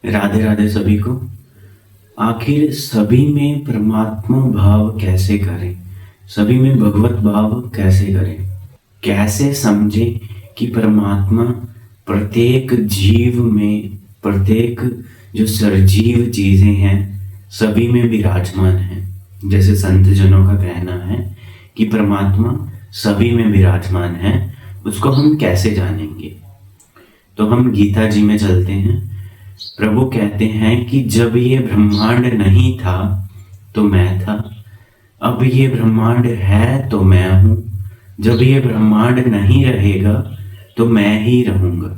राधे राधे सभी को। आखिर सभी में परमात्मा भाव कैसे करें, सभी में भगवत भाव कैसे करें, कैसे समझें कि परमात्मा प्रत्येक जीव में, प्रत्येक जो सरजीव चीजें हैं सभी में विराजमान है। जैसे संत जनों का कहना है कि परमात्मा सभी में विराजमान है, उसको हम कैसे जानेंगे। तो हम गीता जी में चलते हैं। प्रभु कहते हैं कि जब ये ब्रह्मांड नहीं था तो मैं था, अब ये ब्रह्मांड है तो मैं हूं, जब ये ब्रह्मांड नहीं रहेगा तो मैं ही रहूंगा।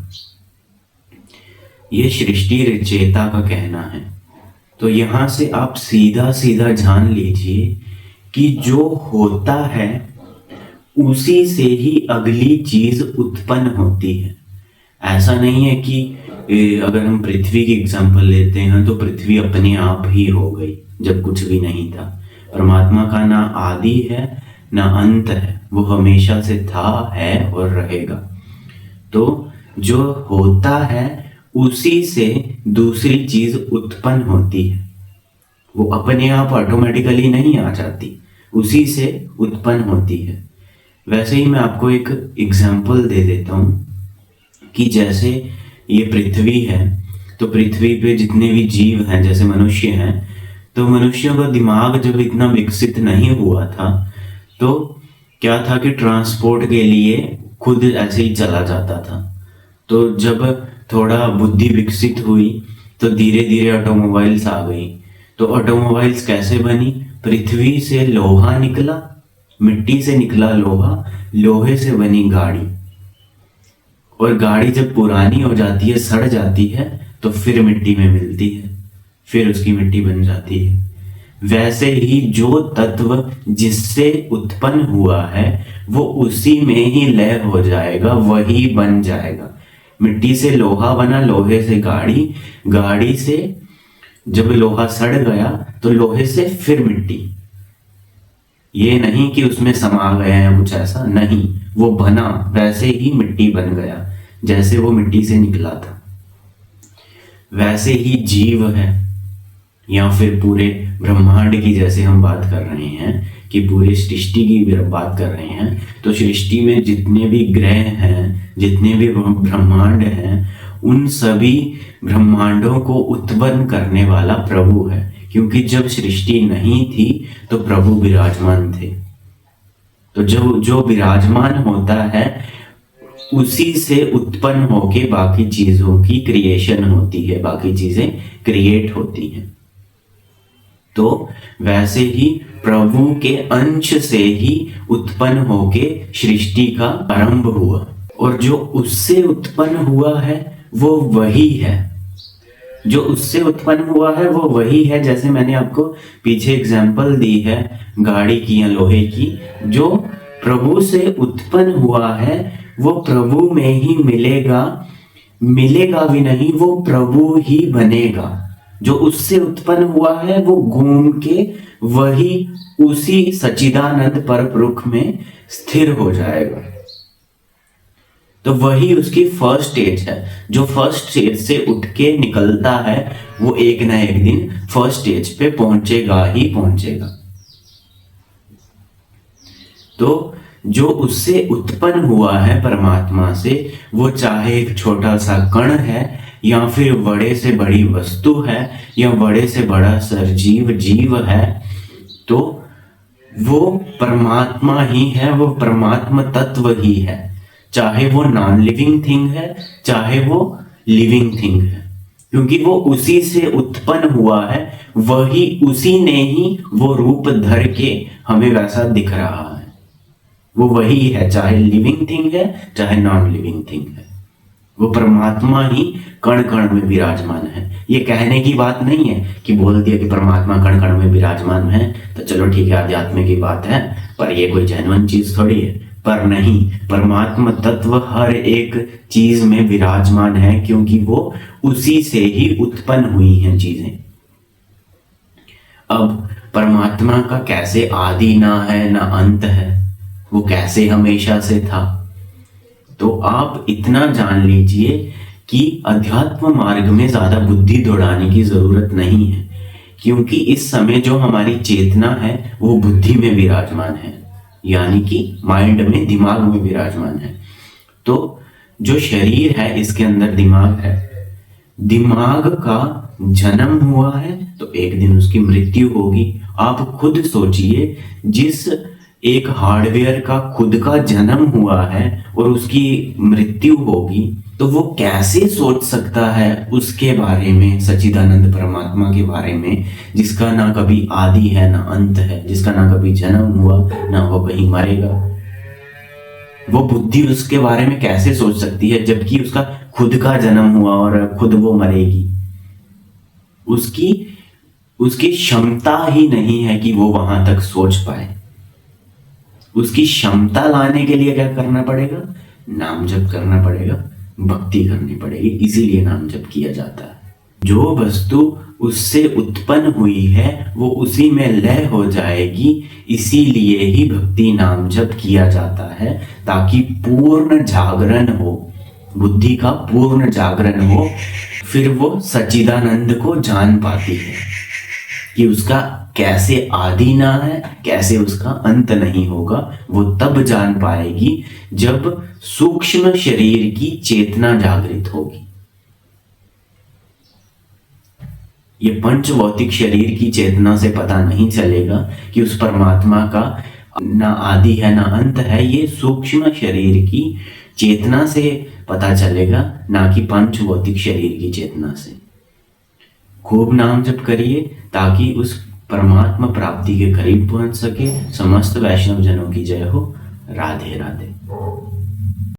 ये सृष्टि रचयिता का कहना है। तो यहां से आप सीधा सीधा जान लीजिए कि जो होता है उसी से ही अगली चीज उत्पन्न होती है। ऐसा नहीं है कि अगर हम पृथ्वी की एग्जांपल लेते हैं तो पृथ्वी अपने आप ही हो गई जब कुछ भी नहीं था। परमात्मा का ना आदि है ना अंत है, वो हमेशा से था, है और रहेगा। तो जो होता है उसी से दूसरी चीज उत्पन्न होती है, वो अपने आप ऑटोमेटिकली नहीं आ जाती, उसी से उत्पन्न होती है। वैसे ही मैं आपको एक एग्जांपल दे देता हूँ कि जैसे ये पृथ्वी है, तो पृथ्वी पे जितने भी जीव हैं, जैसे मनुष्य हैं, तो मनुष्यों का दिमाग जब इतना विकसित नहीं हुआ था तो क्या था कि ट्रांसपोर्ट के लिए खुद ऐसे ही चला जाता था। तो जब थोड़ा बुद्धि विकसित हुई तो धीरे धीरे ऑटोमोबाइल्स आ गई। तो ऑटोमोबाइल्स कैसे बनी? पृथ्वी से लोहा निकला, मिट्टी से निकला लोहा, लोहे से बनी गाड़ी, और गाड़ी जब पुरानी हो जाती है, सड़ जाती है, तो फिर मिट्टी में मिलती है, फिर उसकी मिट्टी बन जाती है। वैसे ही जो तत्व जिससे उत्पन्न हुआ है वो उसी में ही लय हो जाएगा, वही बन जाएगा। मिट्टी से लोहा बना, लोहे से गाड़ी, गाड़ी से जब लोहा सड़ गया तो लोहे से फिर मिट्टी। ये नहीं कि उसमें समा गया है कुछ, ऐसा नहीं, वो बना वैसे ही मिट्टी बन गया जैसे वो मिट्टी से निकला था। वैसे ही जीव है, या फिर पूरे ब्रह्मांड की जैसे हम बात कर रहे हैं कि पूरी सृष्टि की बात कर रहे हैं, तो सृष्टि में जितने भी ग्रह हैं, जितने भी ब्रह्मांड हैं, उन सभी ब्रह्मांडों को उत्पन्न करने वाला प्रभु है। क्योंकि जब सृष्टि नहीं थी तो प्रभु विराजमान थे। तो जो विराजमान होता है उसी से उत्पन्न होके बाकी चीजों की क्रिएशन होती है, बाकी चीजें क्रिएट होती हैं। तो वैसे ही प्रभु के अंश से ही उत्पन्न होके सृष्टि का आरंभ हुआ, और जो उससे उत्पन्न हुआ है वो वही है। जो उससे उत्पन्न हुआ है वो वही है। जैसे मैंने आपको पीछे एग्जांपल दी है गाड़ी की या लोहे की, जो प्रभु से उत्पन्न हुआ है वो प्रभु में ही मिलेगा, मिलेगा भी नहीं, वो प्रभु ही बनेगा। जो उससे उत्पन्न हुआ है वो घूम के वही उसी सच्चिदानंद परब्रह्म में स्थिर हो जाएगा। तो वही उसकी फर्स्ट स्टेज है। जो फर्स्ट स्टेज से उठ के निकलता है वो एक ना एक दिन फर्स्ट स्टेज पे पहुंचेगा ही पहुंचेगा। तो जो उससे उत्पन्न हुआ है परमात्मा से, वो चाहे एक छोटा सा कण है या फिर बड़े से बड़ी वस्तु है या बड़े से बड़ा सरजीव जीव है, तो वो परमात्मा ही है, वो परमात्मा तत्व ही है। चाहे वो नॉन लिविंग थिंग है, चाहे वो लिविंग थिंग है, क्योंकि वो उसी से उत्पन्न हुआ है, वही उसी ने ही वो रूप धर के हमें वैसा दिख रहा है। वो वही है, चाहे लिविंग थिंग है चाहे नॉन लिविंग थिंग है, वो परमात्मा ही कण कण में विराजमान है। ये कहने की बात नहीं है कि बोल दिया कि परमात्मा कण कण में विराजमान है तो चलो ठीक है, आध्यात्म की बात है, पर ये कोई जेन्युइन चीज थोड़ी है। पर नहीं, परमात्मा तत्व हर एक चीज में विराजमान है, क्योंकि वो उसी से ही उत्पन्न हुई हैं चीजें। अब परमात्मा का कैसे आदि ना है ना अंत है, वो कैसे हमेशा से था, तो आप इतना जान लीजिए कि अध्यात्म मार्ग में ज्यादा बुद्धि दौड़ाने की जरूरत नहीं है, क्योंकि इस समय जो हमारी चेतना है वो बुद्धि में विराजमान है, यानी कि माइंड में, दिमाग में विराजमान है। तो जो शरीर है इसके अंदर दिमाग है, दिमाग का जन्म हुआ है तो एक दिन उसकी मृत्यु होगी। आप खुद सोचिए, जिस एक हार्डवेयर का खुद का जन्म हुआ है और उसकी मृत्यु होगी, तो वो कैसे सोच सकता है उसके बारे में, सच्चिदानंद परमात्मा के बारे में, जिसका ना कभी आदि है ना अंत है, जिसका ना कभी जन्म हुआ ना वो कहीं मरेगा। वो बुद्धि उसके बारे में कैसे सोच सकती है जबकि उसका खुद का जन्म हुआ और खुद वो मरेगी। उसकी क्षमता ही नहीं है कि वो वहां तक सोच पाए। उसकी क्षमता लाने के लिए क्या करना पड़ेगा? नाम जप करना पड़ेगा, भक्ति करनी पड़ेगी, इसीलिए नाम जप किया जाता है। जो वस्तु उससे उत्पन्न हुई है वो उसी में लय हो जाएगी, इसीलिए ही भक्ति नाम जप किया जाता है, ताकि पूर्ण जागरण हो, बुद्धि का पूर्ण जागरण हो। फिर वो सच्चिदानंद को जान पाती है कि उसका कैसे आदि ना है, कैसे उसका अंत नहीं होगा। वो तब जान पाएगी जब सूक्ष्म शरीर की चेतना जागृत होगी। ये पंच भौतिक शरीर की चेतना से पता नहीं चलेगा कि उस परमात्मा का ना आदि है ना अंत है। ये सूक्ष्म शरीर की चेतना से पता चलेगा, ना कि पंच भौतिक शरीर की चेतना से। खूब नाम जप करिए ताकि उस परमात्मा प्राप्ति के करीब पहुंच सके। समस्त वैष्णव जनों की जय हो। राधे राधे।